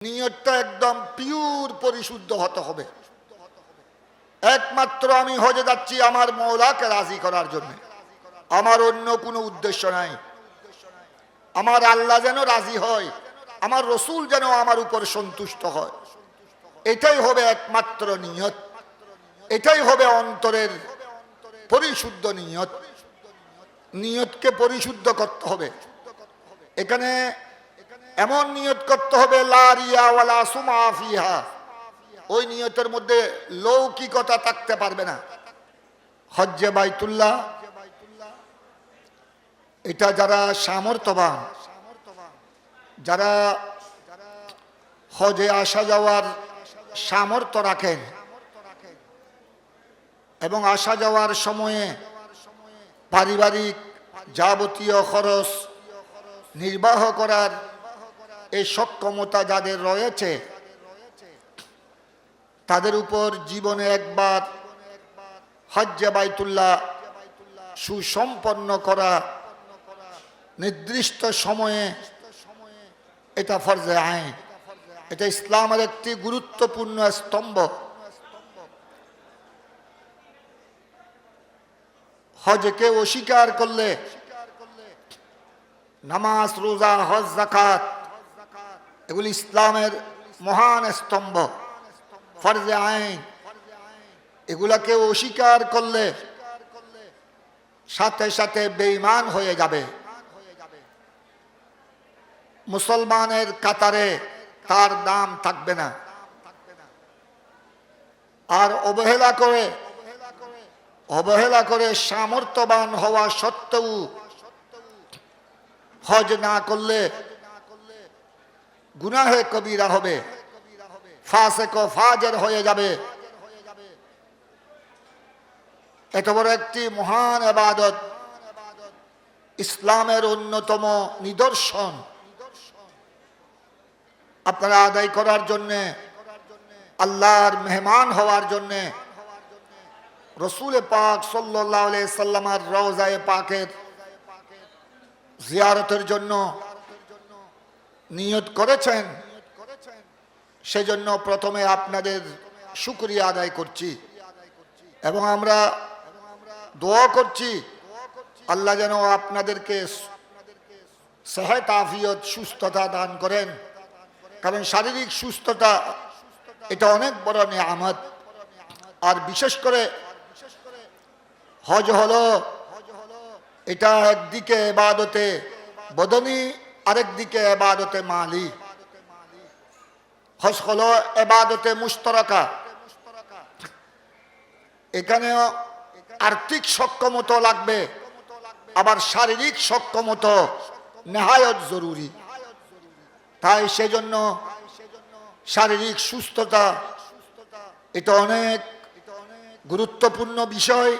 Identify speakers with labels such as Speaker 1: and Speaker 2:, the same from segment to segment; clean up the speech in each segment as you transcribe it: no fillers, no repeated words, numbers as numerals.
Speaker 1: নিয়তটা একদম পিওর পরিশুদ্ধ হতে হবে। একমাত্র আমি হজে যাচ্ছি আমার মওলাকে রাজি করার জন্য, আমার অন্য কোনো উদ্দেশ্য নাই। আমার আল্লাহ যেন রাজি হয়, আমার রসুল যেন আমার উপর সন্তুষ্ট হয়, এটাই হবে একমাত্র নিয়ত, এটাই হবে অন্তরের পরিশুদ্ধ নিয়ত। নিয়তকে পরিশুদ্ধ করতে হবে। এখানে এমন নিয়ত করতে হবে লা রিয়া ওয়ালা সুমআ ফিহা, ওই নিয়তের মধ্যে লৌকিকতা থাকতে পারবে না। হজ্জে বাইতুল্লাহ এটা যারা সামর্থ্যবান, যারা হজে আসা যাওয়ার সামর্থ্য রাখেন এবং আসা যাওয়ার সময়ে পারিবারিক যাবতীয় খরচ নির্বাহ করার এই সক্ষমতা যাদের রয়েছে, তাদের উপর জীবনে একবার হজ্জে বাইতুল্লাহ সুসম্পন্ন করা নির্দিষ্ট সময়ে, এটা ফরজে আইন, এটা ইসলামের একটি গুরুত্বপূর্ণ স্তম্ভ। হজকে অস্বীকার করলে নামাজ, রোজা, হজ, যাকাত এগুলি ইসলামের মহান স্তম্ভ, ফরজে আইন, এগুলাকে অস্বীকার করলে সাথে সাথে বেঈমান হয়ে যাবে। মুসলমানের কাতারে তার নাম থাকবে না। আর অবহেলা করে সামর্থ্যবান হওয়া সত্ত্বেও হজ না করলে গুনাহে কবিরা হবে, ফাসেক ও ফাজের হয়ে যাবে। এত বড় একটি মহান ইবাদত, ইসলামের অন্যতম নিদর্শন, আপনারা আদায় করার জন্যে, আল্লাহর মেহমান হওয়ার জন্যে, রসুল পাক সাল্লাল্লাহু আলাইহি সাল্লামের রওজায়ে পাকের জিয়ারতের জন্য নিয়ত করেছেন, সেজন্য প্রথমে আপনাদের শুকরিয়া আদায় করছি এবং আমরা দোয়া করছি আল্লাহ যেন আপনাদেরকে সেহত আফিয়ত সুস্থতা দান করেন। কারণ শারীরিক সুস্থতা এটা অনেক বড় নিয়ামত। আর বিশেষ করে হজ হলো, এটা একদিকে ইবাদতে বদনী, আরেকদিকে ইবাদতে মালি। হজ হলো ইবাদতে মুশতারাকা, এখানেও আর্থিক সক্ষমতা লাগবে, আবার শারীরিক সক্ষমতা নেহায়ত জরুরি। তাই সেজন্য শারীরিক সুস্থতা এটা অনেক গুরুত্বপূর্ণ বিষয়।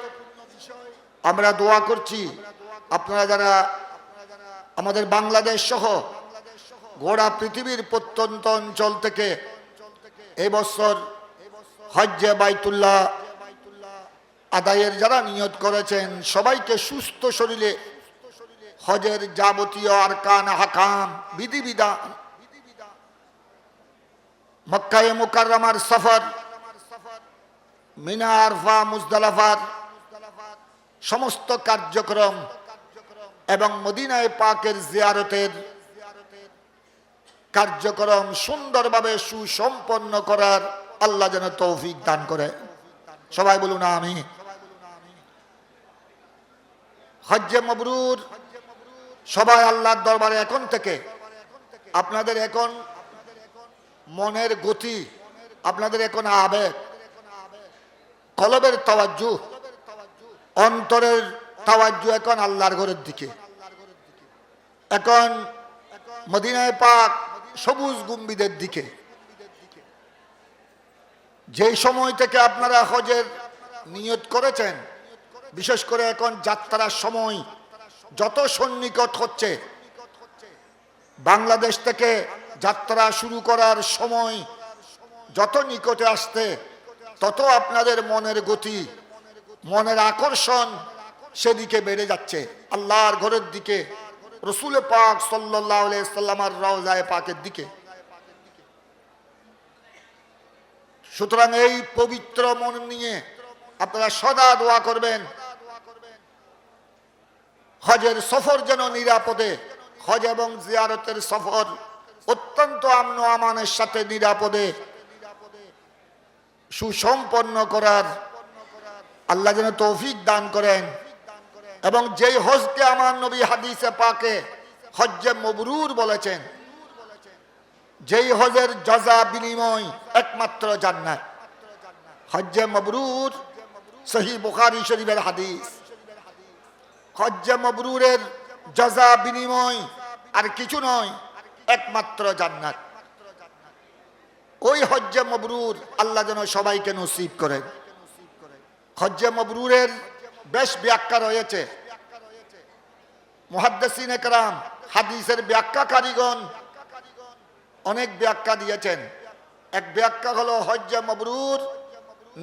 Speaker 1: আমরা দোয়া করছি আপনারা যারা আমাদের বাংলাদেশ সহ গোটা পৃথিবীর প্রত্যন্ত অঞ্চল থেকে এই বছর হজ্জে বাইতুল্লাহ আদায়ের যারা নিয়ত করেছেন, সবাইকে সুস্থ শরীরে হজের যাবতীয় আরকান, হাকাম, বিধিবিধান, মক্কায়ে মুকাররমার সফর, মিনা, আরফা, মুজদালিফার সমস্ত কার্যক্রম এবং মদিনায়ে পাকের জিয়ারতের কার্যক্রম সুন্দরভাবে সুসম্পন্ন করার আল্লাহ যেন তৌফিক দান করে। সবাই বলুন আমিন। হজ্জে মাবরুর সবাই আল্লাহর দরবারে এখন থেকে আপনাদের এখন মনের গতি, আপনাদের এখন আবেগ, কলবের তাওয়াজ্জু, অন্তরের তাওয়াজ্জু এখন আল্লাহর ঘরের দিকে। এখন মদিনায়ে পাক সবুজ গম্বুজের দিকে। যেই সময় থেকে আপনারা হজের নিয়ত করেছেন, বিশেষ করে এখন যাত্রার সময় যত সন্নিকট হচ্ছে, বাংলাদেশ থেকে যাত্রা শুরু করার সময় যত নিকটে আসছে, তত আপনাদের মনের গতি, মনের আকর্ষণ সেদিকে বেড়ে যাচ্ছে, আল্লাহর ঘরের দিকে, রসুল পাক সাল্লাল্লাহু আলাইহি সাল্লামের রওজায়ে পাকের দিকে। সুতরাং এই পবিত্র মন নিয়ে আপনারা সদা দোয়া করবেন, হজের সফর যেন নিরাপদে, হজ এবং জিয়ারতের সফর অত্যন্ত আমন আমানের সাথে নিরাপদে সুসম্পন্ন করার আল্লাহ যেন তৌফিক দান করেন। এবং যেই হজকে আমার নবী হাদিসে পাকে হজ্জে মবরুর বলেছেন, যেই হজের জাযা বিনিময় একমাত্র জান্নাত। হজ্জে মবরুর সহিহ বুখারী শরীফের হাদিস। হজ্জে মবরুরের জাযা বিনিময় আর কিছু নয়, একমাত্র জান্নাত। ওই হজ্জে মবরুর আল্লাহ যেন সবাইকে নসিব করেন। হজ্জে মবরুরের বেশ ব্যাখ্যা রয়েছে। মুহাদ্দিসিনে কেরাম, হাদিসের ব্যাখ্যাকারীগণ অনেক ব্যাখ্যা দিয়েছেন। এক ব্যাখ্যা হলো হজ্জে মবরুর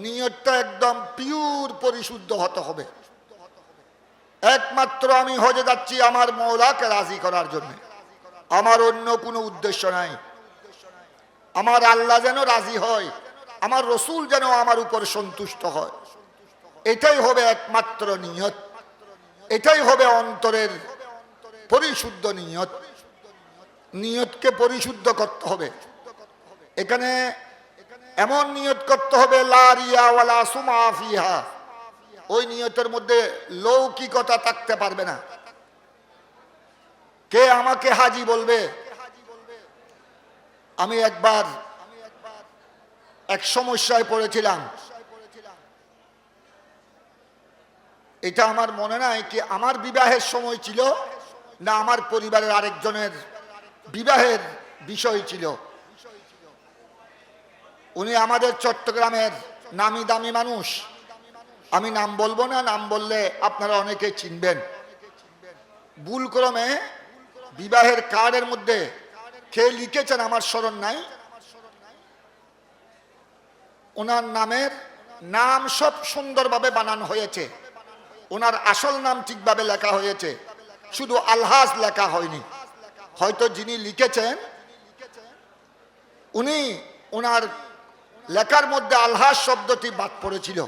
Speaker 1: নিয়তটা একদম পিওর পরিশুদ্ধ হতে হবে। একমাত্র আমি হজে যাচ্ছি আমার মওলাকে রাজি করার জন্য, আমার অন্য কোনো উদ্দেশ্য নাই। আমার আল্লাহ যেন রাজি হয়, আমার রসুল যেন আমার উপর সন্তুষ্ট হয়, এটাই হবে একমাত্র নিয়ত। এটাই হবে অন্তরের পরিশুদ্ধ নিয়ত। নিয়তকে পরিশুদ্ধ করতে হবে। এখানে এমন নিয়ত করতে হবে লা রিয়া ওয়ালা সুমআ ফিহা। ওই নিয়তের মধ্যে লৌকিকতা থাকতে পারবে না। কে আমাকে হাজি বলবে? আমি একবার এক সমস্যায় পড়েছিলাম। এটা আমার মনে নাই কি আমার বিবাহের সময় ছিল না আমার পরিবারের আরেকজনের বিবাহের বিষয় ছিল। উনি আমাদের চট্টগ্রামের নামি দামি মানুষ। আমি নাম বলবো না, নাম বললে আপনারা অনেকে চিনবেন। ভুলক্রমে বিবাহের কার্ডের মধ্যে কে লিখেছেন আমার স্মরণ নাই, ওনার নামের নাম সব সুন্দরভাবে বানানো হয়েছে, ওনার আসল নাম ঠিকভাবে লেখা হয়েছে, শুধু আলহাজ লেখা হয়নি। হয়তো যিনি লিখেছেন উনি ওনার লেখার মধ্যে আলহাজ শব্দটি বাদ পড়েছিল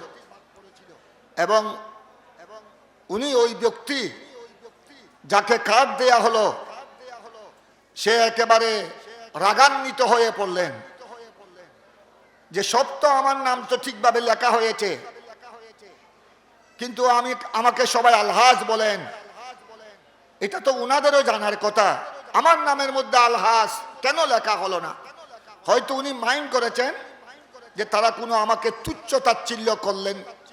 Speaker 1: এবং উনি ওই ব্যক্তি যাকে কার্ড দেয়া হলো সে একেবারে রাগান্বিত হয়ে পড়লেন যে সব তো আমার নাম তো ঠিকভাবে লেখা হয়েছে, কিন্তু আমাকে সবাই আলহাজ বলেন। এটা তো উনাদেরও জানার কথা, আমার নামের মধ্যে আলহাজ কেন লেখা হলো না? হয়তো উনি মাইন্ড করেছেন যে তারা কোনো আমাকে তুচ্ছ তাচ্ছিল্য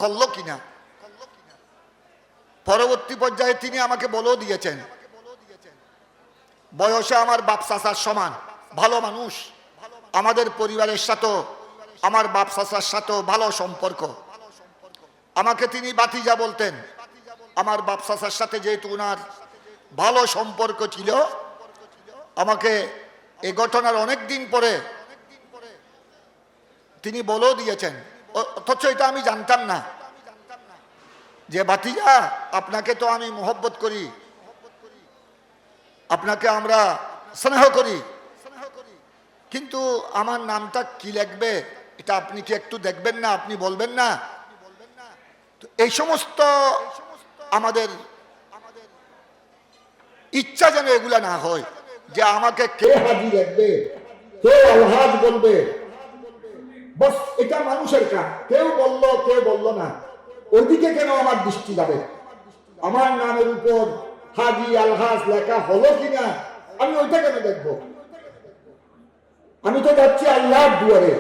Speaker 1: করলো কিনা। পরবর্তী পর্যায়ে তিনি আমাকে বলেও দিয়েছেন, বয়সে আমার বাপ চাচার সমান, ভালো মানুষ, আমাদের পরিবারের সাথেও আমার বাপ চাচার সাথেও ভালো সম্পর্ক। আমাকে তিনি বাতিজা বলতেন। আমার বাপ চাচার সাথে যেহেতু উনার ভালো সম্পর্ক ছিল, আমাকে এই ঘটনার অনেক দিন পরে তিনি বলেও দিয়েছেন, অথচ এটা আমি জানতাম না যে ভাতিজা আপনাকে তো আমি মোহব্বত করি, আপনাকে আমরা স্নেহ করি, কিন্তু আমার নামটা কি লিখবে এটা আপনি কি একটু দেখবেন না, আপনি বলবেন না? তো এই সমস্ত আমাদের ইচ্ছা যেন এগুলা না হয় যে আমাকে কে হাজি লিখবে, কে আলহাজ বলবে। বস এটা মানুষের কাজ, কেউ বললো কেউ বললো না, ওইদিকে কেন আমার দৃষ্টি যাবে? আমার নামের উপর হাজি আলহাজ লেখা হলো কিনা আমি ওইটা কেন দেখবো? আমি তো যাচ্ছি আল্লাহর দুয়ারে,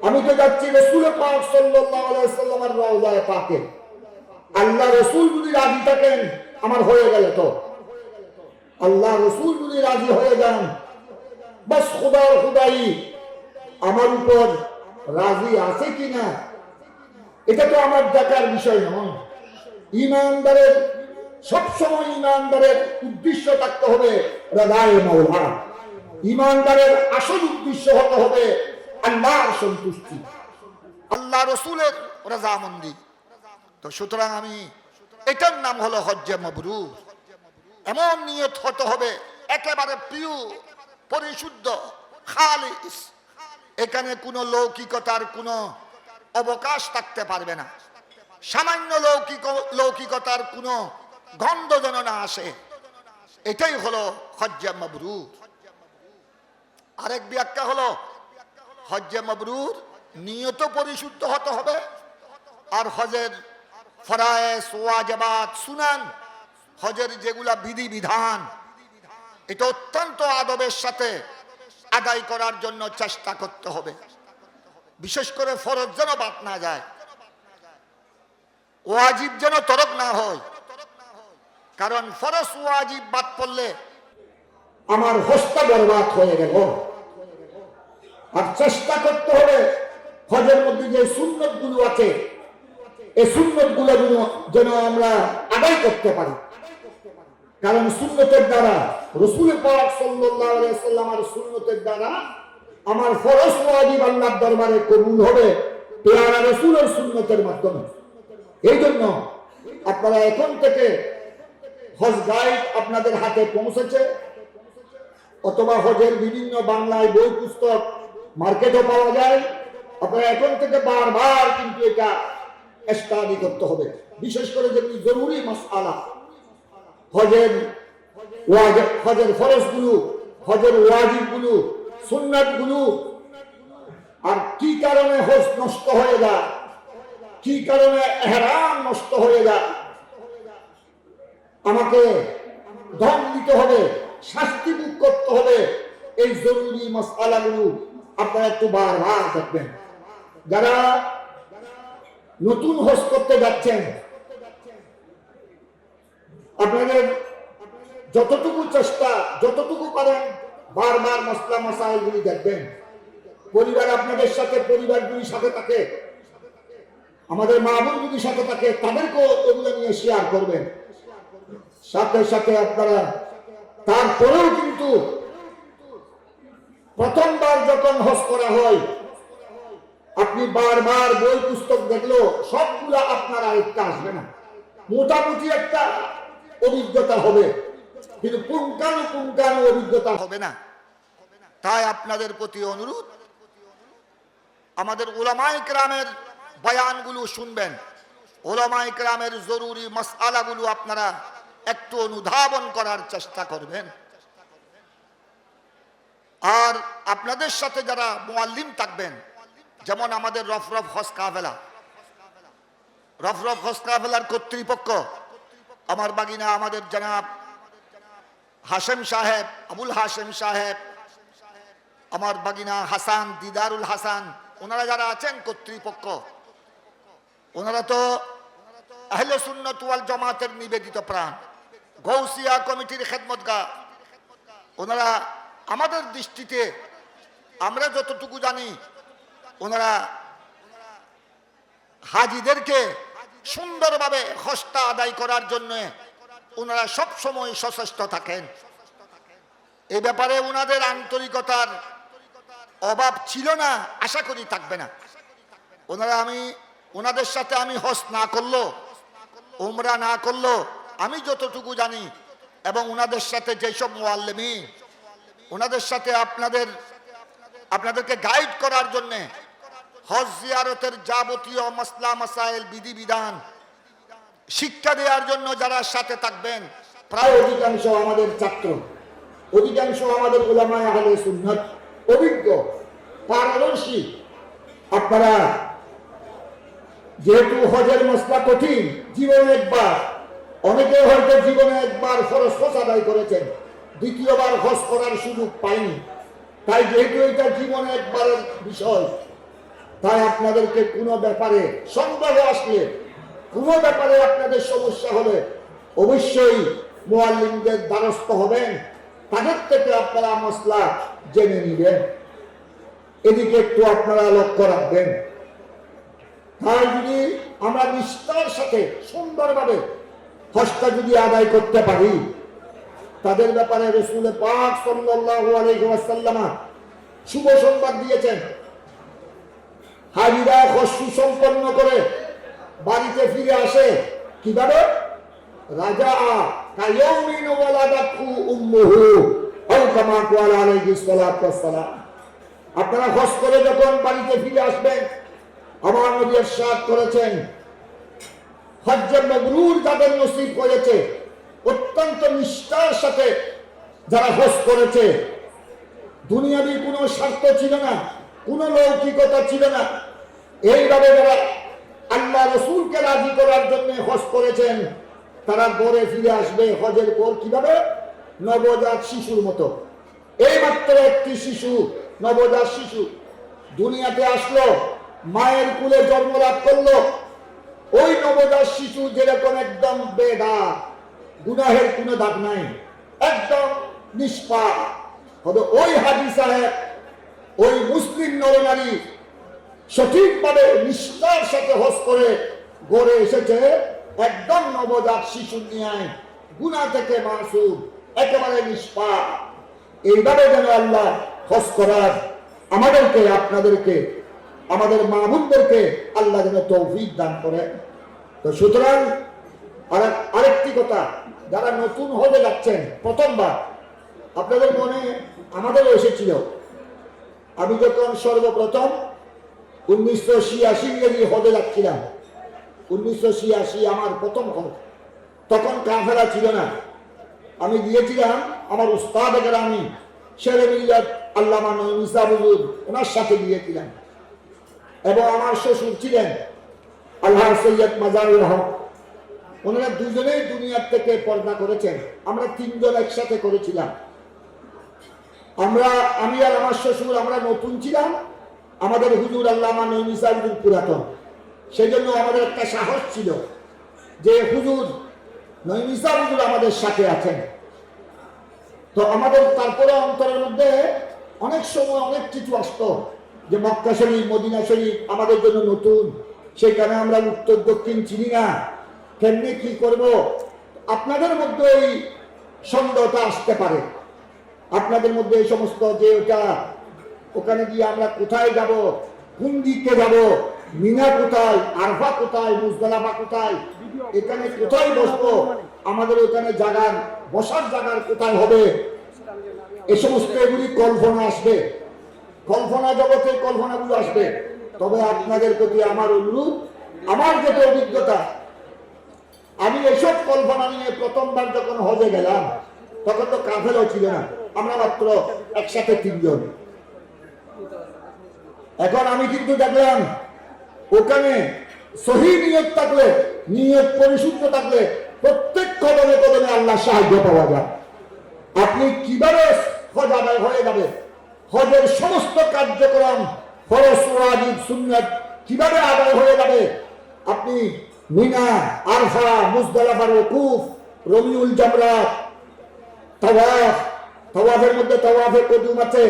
Speaker 1: আমি তো যাচ্ছি রাসূল পাক সাল্লাল্লাহু আলাইহি ওয়াসাল্লামের রওজায়ে পাকে। আল্লাহ রাসূল যদি রাজি থাকেন আমার হয়ে গেল। তো আল্লাহ রাসূল যদি রাজি হয়ে যান, বাস খোদার খোদাই আমার উপর রাজি আছে কিনা এটা তো আমার দেখার বিষয় নয়। ঈমানদারের সবসময় ঈমানদারের উদ্দেশ্য থাকতে হবে রাদায়ে মাওলা। ঈমানদারের আসল উদ্দেশ্য হতে হবে আল্লাহর সন্তুষ্টি, আল্লাহ রসুলের রাজামন্দি। তো সুতরাং আমি এটার নাম হলো হজ্জে মাবরুর। এমন নিয়ত হতে হবে একেবারে প্রিয়, পরিশুদ্ধ, খালিস। এখানে কোনো লৌকিকতার কোনো অবকাশ থাকতে পারবে না। সামান্য লৌকিকতার কোনো গন্ধ যেন না আসে। এটাই হলো হজ্জে মাবরুর। আরেক ব্যাখ্যা হলো হজ্জে মাবরুর নিয়ত পরিশুদ্ধ হতে হবে, আর হজের ফরায়েজ ওয়াজিবাত সুনান, হজের যেগুলা বিধি বিধান, এটা অত্যন্ত আদবের সাথে আদায় করার জন্য চেষ্টা করতে হবে। বিশেষ করে ফরজ যেন বাদ না যায়, ওয়াজিব যেন তরক না হয়। কারণ ফরজ ওয়াজিব বাদ পড়লে আমার হজটা বরবাদ হয়ে গেল। আর চেষ্টা করতে হবে হজের মধ্যে যে সুন্নত গুলো আছে, এই সুন্নত গুলো যেন আমরা আদায় করতে পারি। কারণ সুন্নতের দ্বারা, রাসূল পাক সাল্লাল্লাহু আলাইহি ওয়াসাল্লামের সুন্নতের দ্বারা আমার ফরজ ওয়াজিব আল্লাহর দরবারে কবুল হবে পেয়ারা রাসূলের সুন্নতের মাধ্যমে। এই জন্য আপনারা এখন থেকে হজ গাইড আপনাদের হাতে পৌঁছেছে, অথবা হজের বিভিন্ন বাংলায় বই পুস্তক মার্কেটও পাওয়া যায়। আপনারা এখন থেকে বারবার কিন্তু এটা স্টাডি করতে হবে। বিশেষ করে যেগুলি জরুরি মাসআলা, হজের ফরজ গুলো, হজের ওয়াজিব গুলো, সুন্নাত গুলো, আর কি কারণে হজ নষ্ট হয়ে যায়, কি কারণে ইহরাম নষ্ট হয়ে যায়, আমাকে দম দিতে হবে, শাস্তি ভোগ করতে হবে। এই জরুরি মাসআলাগুলো আপনারা একটু বারবার দেখবেন। যারা নতুন হজ করতে যাচ্ছেন, আপনাদের যতটুকু চেষ্টা, যতটুকু পারেন বারবার মাসলা মাসাইলগুলি দেখবেন। পরিবার আপনাদের সাথে, পরিবারগুলির সাথে থাকে, আমাদের মা বোনগুলির সাথে থাকে, তাদেরকেও এগুলো নিয়ে শেয়ার করবেন। সাথে সাথে আপনারা তারপরেও কিন্তু প্রথমবার যখন হজ করা হয়, আপনি বারবার বই পুস্তক দেখলেও সবগুলা আপনার আয়ত্তে আসবে না। মোটামুটি একটা অভিজ্ঞতা হবে, কিন্তু পুঙ্খানু অভিজ্ঞতা হবে না। তাই আপনাদের প্রতি অনুরোধ, আমাদের উলামায়ে কেরামের বয়ানগুলো শুনবেন, উলামায়ে কেরামের জরুরি মাসআলাগুলো আপনারা একটু অনুধাবন করার চেষ্টা করবেন। আর আপনাদের সাথে যারা মুআল্লিম থাকবেন, যেমন আমাদের রফরফ হজ কাফেলা, রফরফ হজ কাফেলার কর্তৃপক্ষ আমার বাগিনা আমাদের জনাব হাশেম সাহেব, আবুল হাশেম সাহেব, আমার বাগিনা হাসান, দিদারুল হাসান, ওনারা যারা আছেন কর্তৃপক্ষ, ওনারা তো আহলে সুন্নাত ওয়াল জামাতের নিবেদিত প্রাণ, গৌসিয়া কমিটির খেদমতগার। ওনারা আমাদের দৃষ্টিতে, আমরা যতটুকু জানি, ওনারা হাজিদেরকে সুন্দরভাবে হজটা আদায় করার জন্য ওনারা সব সময় সচেষ্ট থাকেন। এই ব্যাপারে ওনাদের আন্তরিকতার অভাব ছিল না, আশা করি থাকবে না। ওনাদের সাথে আমি হজ না করলো, উমরা না করলো, আমি যতটুকু জানি, এবং ওনাদের সাথে যেসব মুআল্লিমিন ওনাদের সাথে আপনাদেরকে গাইড করার জন্যে, হজ জিয়ারতের যাবতীয় মাসলা মাসাইল, বিধি বিধান শিক্ষা দেওয়ার জন্য যারা সাথে থাকবেন, প্রায় অধিকাংশ আমাদের ছাত্র, অধিকাংশ আমাদের উলামায়ে আহলে সুন্নাত, অভিজ্ঞ, পারদর্শী। আপনারা যেহেতু হজের মসলা কঠিন, জীবনে একবার, অনেকে হয়তো জীবনে একবার ফরজ হজ আদায় করেছেন, দ্বিতীয়বার হজ করার সুযোগ পায়নি। তাই যেহেতু এটা জীবনে একবারের বিষয়, তাই আপনাদেরকে কোনো ব্যাপারে সন্দেহ আসলে, কোনো ব্যাপারে আপনাদের সমস্যা হলে অবশ্যই মুআল্লিমদের দ্বারস্থ হবেন, তাদের থেকে আপনারা মসলা জেনে নেবেন। এদিকে একটু আপনারা লক্ষ্য রাখবেন। তাই যদি আমরা নিষ্ঠার সাথে সুন্দরভাবে হজটা যদি আদায় করতে পারি, তাদের ব্যাপারে রাসূল পাক সাল্লাল্লাহু আলাইহি ওয়াসাল্লাম শুভ সংবাদ দিয়েছেন। হাজিরা হজ সম্পন্ন করে বাড়িতে ফিরে আসে কিভাবে? রাজা কায়াউমিন ওয়ালাদাতহু উম্মুহু আও কামা ক্বালা আলাইহিস সালাতু ওয়াস সালাম। আপনারা হজ করে যখন বাড়িতে ফিরে আসবেন, আমার নবী ইরশাদ করেছেন, হজ্জে মাবরুর যাদের নসিব হয়েছে, অত্যন্ত নিষ্ঠার সাথে যারা হজ করেছে, দুনিয়াবি কোনো স্বার্থ ছিল না, কোনো লৌকিকতা ছিল না, এইভাবে যারা আল্লাহ রসুলকে রাজি করার জন্য হজ করেছেন, তারা ঘরে ফিরে আসবে হজের পর কিভাবে? নবজাত শিশুর মতো। এইমাত্র একটি শিশু, নবজাত শিশু দুনিয়াতে আসলো, মায়ের কুলে জন্মলাভ করলো, ওই নবজাত শিশু যেরকম একদম বেদাগ, গুনাহের কোনো দাগ নাই, একদম নিষ্পাপ হবে। ওই হাজী সাহেব, ওই মুসলিম নরনারী সঠিকভাবে নিষ্ঠার সাথে হজ করে গড়ে এসেছে, একদম নবজাত শিশু নিয়ে গুনাহ থেকে মাসুম, একেবারে নিষ্পাপ। এইভাবে যেন আল্লাহ হজ করার আমাদেরকে, আপনাদেরকে, আমাদের মা বোনদেরকে আল্লাহ যেন তৌফিক দান করে। তো সুতরাং আরেকটি কথা, যারা নতুন হজে যাচ্ছেন প্রথমবার, আপনাদের মনে আমাদেরও এসেছিল, আমি যখন সর্বপ্রথম 1986 হজে যাচ্ছিলাম, 1986 আমার প্রথম হজ, তখন কাফেলা ছিল না। আমি গিয়েছিলাম আমার উস্তাদ গ্রামী শেরে মিল্লাত আল্লামা নঈম ইসা হুজুর, ওনার সাথে গিয়েছিলাম, এবং আমার শ্বশুর ছিলেন আল্লাহ সৈয়দ মাজারুল হক। ওনারা দুজনেই দুনিয়ার থেকে পর্দা করেছেন, আমরা তিনজন একসাথে করেছিলাম। আমি আর আমার শ্বশুর, আমরা নতুন ছিলাম, আমাদের হুজুর আল্লামা নঈম ইসা হুজুর পুরাতন। সেই জন্য আমাদের একটা সাহস ছিল যে হুজুর নঈম ইসা হুজুর আমাদের সাথে আছেন। তো আমাদের তারপরে অন্তরের মধ্যে অনেক সময় অনেক কিছু আসতো, যে মক্কা শরীফ, মদিনা শরীফ আমাদের জন্য নতুন, সেখানে আমরা উত্তর দক্ষিণ চিনি না, কেমনি কি করব। আপনাদের মধ্যে এই সন্দেহটা আসতে পারে, আপনাদের মধ্যে এই সমস্ত, যে ওটা ওখানে গিয়ে আমরা কোথায় যাব, কোন দিকে যাব, মিনা কোথায়, আরফা কোথায়, মুজদালিফা কোথায়, এখানে কোথায় বসবো, আমাদের ওখানে জায়গার বসার জায়গার কোথায় হবে, এই সমস্ত এগুলি কল্পনা আসবে, কল্পনা জগতে কল্পনাগুলো আসবে। তবে আপনাদের প্রতি আমার অনুরোধ, আমার যেটা অভিজ্ঞতা, আমি এসব কল্পনা নিয়ে প্রথমবার যখন হজে গেলাম, তখন তো কাফেলাও ছিল না, আমরা মাত্র একসাথে তিনজন। এখন আমি কিন্তু দেখলাম ওখানে সহি নিয়ত থাকলে, নিয়ত পরিশুদ্ধ থাকলে প্রত্যেক কদমে কদমে আল্লাহ সাহায্য পাওয়া যায়। আপনি কিভাবে হজ আদায় হয়ে যাবে, হজের সমস্ত কার্যক্রম, ফরজ, ওয়াজিব, সুন্নাত কিভাবে আদায় হয়ে যাবে, আপনি মিনা, আরফা, মুজদালিফার ওকুফ, রমিউল জামরাত, তাওয়াফ, তাওয়াফের মধ্যে তাওয়াফে কুদুম আছে,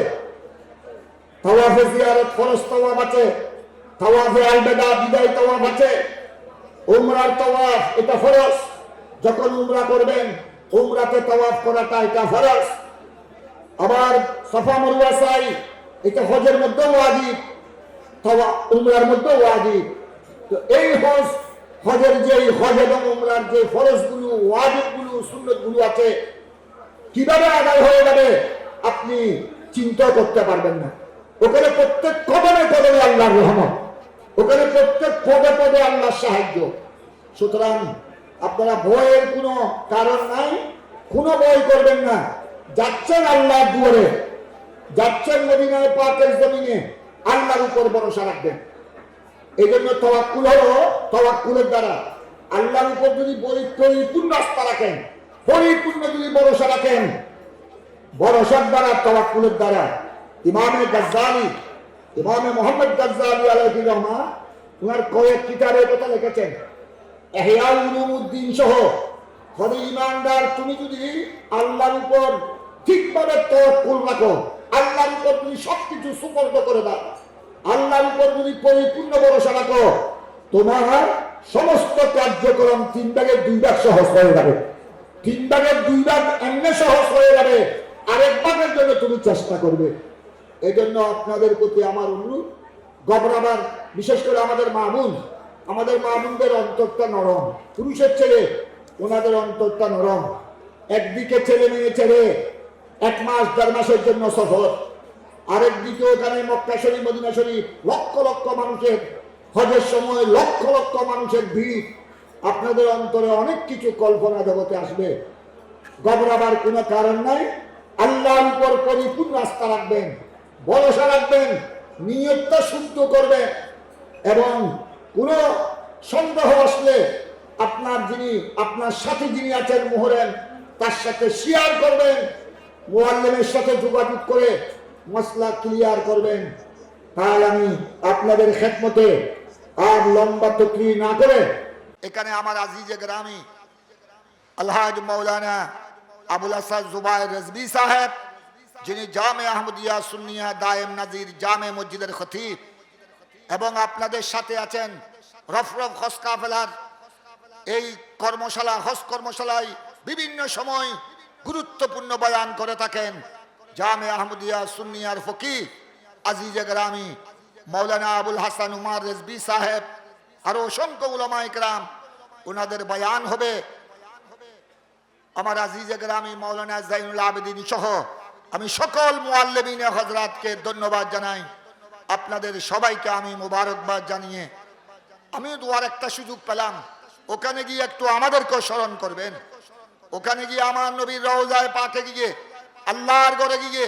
Speaker 1: তাওয়াফে জিয়ারত ফরজ তাওয়াফ আছে, তাওয়াফে আল-বিদা বিদায় তাওয়াফ আছে, উমরার তাওয়াফ এটা ফরজ, যখন উমরা করবেন উমরাতে তাওয়াফ করাটা এটা ফরজ। আবার সাফা মারওয়া সাই এটা হজের মধ্যে ওয়াজিব, তাওয়াফ উমরার মধ্যে ওয়াজিব। তো এই হজের যে হজ এবং উমরার যে ফরজগুলো, ওয়াজিবগুলো, সুন্নতগুলো আছে, কিভাবে আদায় হয়ে যাবে আপনি চিন্তা করতে পারবেন না। ওখানে প্রত্যেক কদমে কদমে আল্লাহর রহমত, ওখানে প্রত্যেক পদে পদে আল্লাহর সাহায্য। সুতরাং আপনারা ভয়ের কোনো কারণ নাই, কোনো ভয় করবেন না। যাচ্ছেন আল্লাহর দুয়ারে, যাচ্ছেন মদিনায় পাকের জমিনে, আল্লাহর উপর ভরসা রাখবেন। এই জন্য তাওয়াক্কুল হলো, তাওয়াক্কুলের দ্বারা আল্লাহর উপর যদি পরিপূর্ণ আস্থা রাখেন, পরিপূর্ণ যদি ভরসা রাখেন, ভরসার দ্বারা, তাওয়াক্কুলের দ্বারা। ইমামে গাজ্জালি, ইমামে মুহাম্মদ গাজ্জালি আলাইহির রহমান, ওনার কয়েক কিতাবে কথা লিখেছেন, ইহয়া উলুমুদ্দিন সহ। খোদা ইমানদার, তুমি যদি আল্লাহর উপর ঠিকভাবে তাওয়াক্কুল রাখো, আল্লাহর উপর তুমি সবকিছু সুপর্দ করে দাও, আল্লাহর উপর যদি পরিপূর্ণ ভরসা রাখো, তোমার সমস্ত কার্যক্রম 3/2 সহজ হয়ে যাবে। 3/2 এমনি সহজ হয়ে যাবে, আরেক ভাগের জন্য তুমি চেষ্টা করবে। এই জন্য আপনাদের প্রতি আমার অনুরোধ, গবরাবার বিশেষ করে আমাদের মামুনদের অন্তরটা নরম, পুরুষের ছেলে ওনাদের অন্তরটা নরম। একদিকে ছেলে মেয়ে ছেড়ে 1 মাস 1.5 মাসের জন্য সফর, আরেকদিকে ওখানে মক্কা শরীফ মদিনা শরীফ লক্ষ লক্ষ মানুষের হজের সময় লক্ষ লক্ষ মানুষের ভিড়। আপনাদের অন্তরে অনেক কিছু কল্পনা জগতে আসবে, ঘবরাবার কোনো কারণ নাই। আল্লাহর উপর পরিপূর্ণ আস্থা রাখবেন, ভরসা রাখবেন, নিয়তটা শুদ্ধ করবেন এবং কোনো সন্দেহ আসলে আপনার সাথে যিনি আছেন মোহরেন, তার সাথে শেয়ার করবেন, মুআল্লিমের সাথে যোগাযোগ করে মসলা ক্লিয়ার করবেন। তাই আমি আপনাদের খেদমতে আর লম্বা তকরির না করে এখানে আমার আজিজে গ্রামী আলহাজ মৌলানা আবুল হাসান জুবায়ের রেজভী সাহেব, যিনি জামে আহমদিয়া সুন্নিয়া দায়েম নাজির জামে মসজিদের খতিব, এবং আপনাদের সাথে আছেন রফরফ হজ কাফেলার এই কর্মশালা, হজ কর্মশালায় বিভিন্ন সময় গুরুত্বপূর্ণ বয়ান করে থাকেন জামে আহমদিয়া সুন্নিয়ার ফকিহ আজিজে গ্রামী মৌলানা আবুল হাসান উমার রেজভী সাহেব, আরো অসংখ্য উলামায়ে কেরাম, ওনাদের বয়ান হবে। আমার আজিজে গ্রামী মৌলানা জাইনুল আবেদিন সহ আমি সকল মুআল্লিমিনে হযরতকে ধন্যবাদ জানাই। আপনাদের সবাইকে আমি মোবারকবাদ জানিয়ে আমি দুয়ার একটা সুযোগ পেলাম, ওখানে গিয়ে একটু আমাদেরকে স্মরণ করবেন। ওখানে গিয়ে আমার নবীর রওজায়ে পাকে গিয়ে, আল্লাহর ঘরে গিয়ে,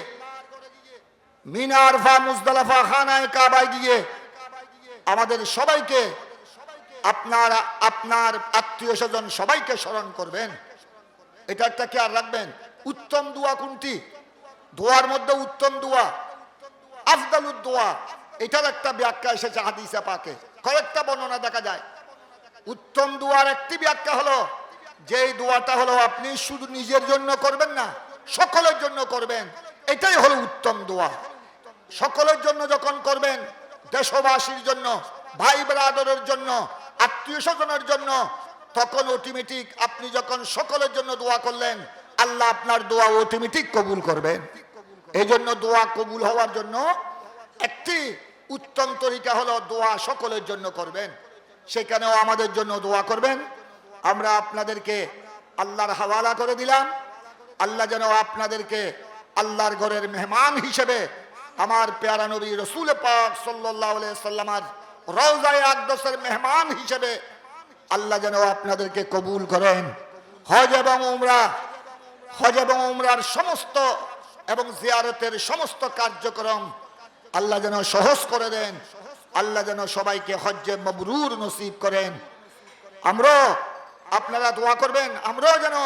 Speaker 1: মিনা আরফা মুজদালিফা খানায়ে কাবায় গিয়ে আমাদের সবাইকে, আপনার আত্মীয় স্বজন সবাইকে স্মরণ করবেন। এটা একটা খেয়াল রাখবেন। উত্তম দোয়া কোনটি? দোয়ার মধ্যে উত্তম দোয়া, আফদালুদ দোয়া, এটার একটা ব্যাখ্যা এসেছে হাদিসে পাকে, কয়েকটা বর্ণনা দেখা যায়। উত্তম দোয়ার একটি ব্যাখ্যা হলো যেই দোয়াটা হলো আপনি শুধু নিজের জন্য করবেন না, সকলের জন্য করবেন, এটাই হলো উত্তম দোয়া। সকলের জন্য যখন করবেন, দেশবাসীর জন্য, ভাই ব্রাদারের জন্য, আত্মীয় স্বজনের জন্য, তখন অটোমেটিক আপনি যখন সকলের জন্য দোয়া করলেন, আল্লাহ আপনার দোয়া অটোমেটিক কবুল করবেন। এই জন্য দোয়া কবুল হওয়ার জন্য একটি উত্তম তরিকা হলো দোয়া সকলের জন্য করবেন। সেখানেও আমাদের জন্য দোয়া করবেন। আমরা আপনাদেরকে আল্লাহর হাওয়ালা করে দিলাম। আল্লাহ যেন আপনাদেরকে আল্লাহর ঘরের মেহমান হিসেবে, আমার প্যারা নবী রসুল পাক সাল্লাল্লাহু আলাইহি সাল্লামের রওজায়ে আকদাসের মেহমান হিসেবে আল্লাহ যেন আপনাদেরকে কবুল করেন। হজ এবং উমরার সমস্ত এবং জিয়ারতের সমস্ত কার্যক্রম আল্লাহ যেন সহজ করে দেন। আল্লাহ যেন সবাইকে হজ্জে মাবরুর নসিব করেন। আপনারা দোয়া করবেন, আমরাও যেন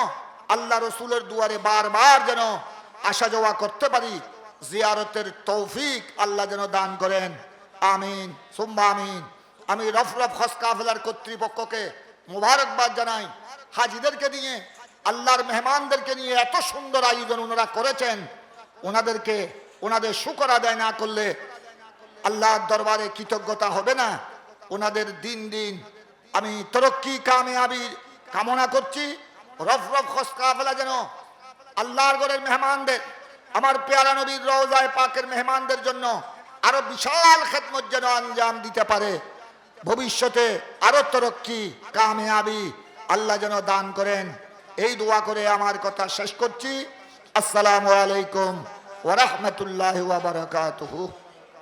Speaker 1: আল্লাহ রসুলের দুয়ারে বারবার যেন আসা যাওয়া করতে পারি। জিয়ারতের তৌফিক আল্লাহ যেন দান করেন। আমিন সুম্মা আমিন। আমি রফরফ হজ কাফেলার কর্তৃপক্ষকে মোবারকবাদ জানাই। হাজিদেরকে নিয়ে, আল্লাহর মেহমানদেরকে নিয়ে এত সুন্দর আয়োজন ওনারা করেছেন, ওনাদের শুকর আদায় না করলে আল্লাহর দরবারে কৃতজ্ঞতা হবে না। ওনাদের দিন দিন আমি তরক্কি কামিয়াবি কামনা করছি। রফরফ হজ কাফেলা যেন আল্লাহর ঘরের মেহমানদের, আমার পেয়ারা নবীর রওজায়ে পাকের মেহমানদের জন্য আরো বিশাল খেদমত যেন আঞ্জাম দিতে পারে। ভবিষ্যতে আরো তরক্কি কামিয়াবি আল্লাহ যেন দান করেন। এই দোয়া করে আমার কথা শেষ করছি। আসসালামু আলাইকুম ওয়া রাহমাতুল্লাহি ওয়া বারাকাতুহু।